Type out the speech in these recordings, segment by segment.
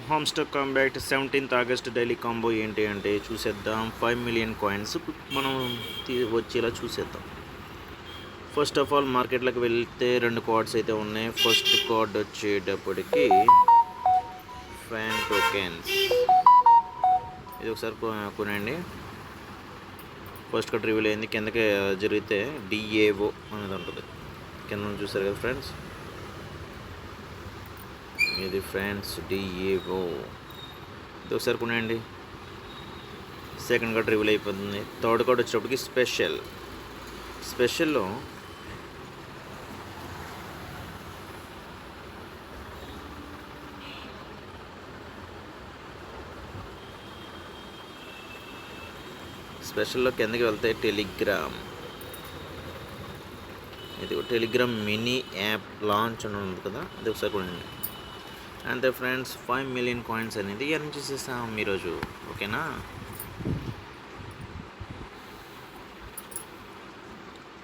Home stock combat 17th August daily combo ఏంటి అంటే చూసేద్దాం. 5 మిలియన్ కాయిన్స్ మనం వచ్చేలా చూసేద్దాం. ఫస్ట్ ఆఫ్ ఆల్ మార్కెట్లోకి వెళ్తే 2 కార్డ్స్ అయితే ఉన్నాయి. ఫస్ట్ కార్డ్ వచ్చేటప్పటికి ఫ్యాన్ టోకెన్స్. ఇది ఒకసారి కొనండి. ఫస్ట్ కార్డ్ రివీల్ అయింది. కిందకి జరిగితే DAO అనేది ఉంటుంది. కింద చూసారు కదా ఫ్రెండ్స్, ఇది ఫ్రెండ్స్ DAO. ఇది ఒకసారి కొనండి. సెకండ్ కార్డ్ రివీల్ అయిపోతుంది. థర్డ్ కార్డ్ వచ్చేటప్పటికి స్పెషల్లో కిందకి వెళ్తే టెలిగ్రామ్. ఇది టెలిగ్రామ్ మినీ యాప్ లాంచ్ అని ఉంది కదా, అది ఒకసారి కొనండి. అంతే ఫ్రెండ్స్, 5 మిలియన్ కాయిన్స్ అనేది ఎర్న్ చేసేసాం ఈరోజు. ఓకేనా?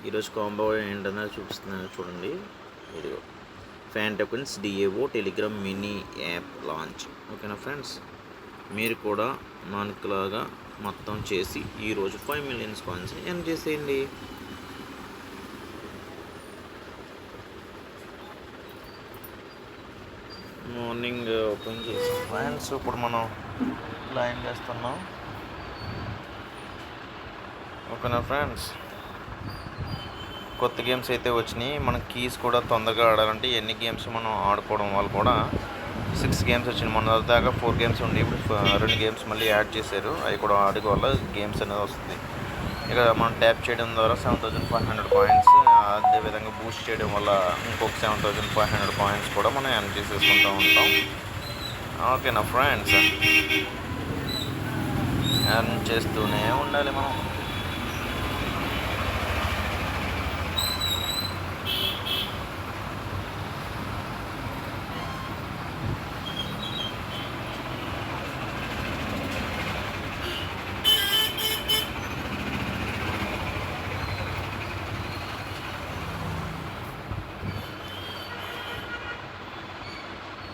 ఈరోజు కాంబో ఏంటన్నది చూపిస్తున్నాను చూడండి. ఇది fan tokens DAO Telegram mini app launch. ఓకేనా ఫ్రెండ్స్, మీరు కూడా మనకులాగా మొత్తం చేసి ఈరోజు 5 మిలియన్స్ కాయిన్స్ని ఎర్న్ చేసేయండి. మార్నింగ్ ఓపెన్ చేసాం ఫ్రెండ్స్. ఇప్పుడు మనం లైన్ చేస్తున్నాం. ఓకేనా ఫ్రెండ్స్, కొత్త గేమ్స్ అయితే వచ్చినాయి. మన కీస్ కూడా తొందరగా ఆడాలంటే ఎన్ని గేమ్స్ మనం ఆడుకోవడం వల్ల కూడా 6 గేమ్స్ వచ్చినాయి. మన దాకా 4 గేమ్స్ ఉండి ఇప్పుడు 2 గేమ్స్ మళ్ళీ యాడ్ చేశారు. అవి కూడా ఆడే వల్ల గేమ్స్ అనేది వస్తుంది. ఇక మనం ట్యాప్ చేయడం ద్వారా 7,500 కాయిన్స్, అదేవిధంగా బూస్ట్ చేయడం వల్ల ఇంకొక 7,500 కాయిన్స్ కూడా మనం ఎర్న్ చేసేసుకుంటూ ఉంటాం. ఓకేనా ఫ్రెండ్స్, ఎర్న్ చేస్తూనే ఉండాలి మనం.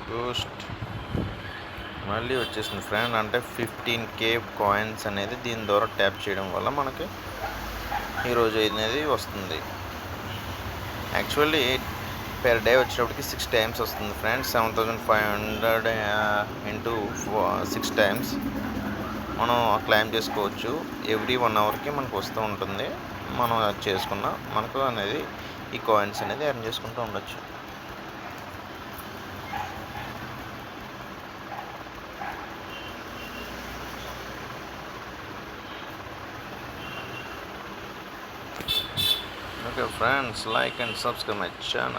బూస్ట్ మళ్ళీ వచ్చేసింది ఫ్రెండ్. అంటే 15K కాయిన్స్ అనేది దీని ద్వారా ట్యాప్ చేయడం వల్ల మనకి ఈరోజు అనేది వస్తుంది. యాక్చువల్లీ పెర్ డే వచ్చేటప్పటికి 6 టైమ్స్ వస్తుంది ఫ్రెండ్స్. 7,500 ఇంటూ 6 టైమ్స్ మనం క్లైమ్ చేసుకోవచ్చు. ఎవ్రీ 1 అవర్కి మనకు వస్తూ ఉంటుంది. మనం అది చేసుకున్న మనకు అనేది ఈ కాయిన్స్ అనేది ఎర్న్ చేసుకుంటూ ఉండొచ్చు. Okay friends, like and subscribe my channel.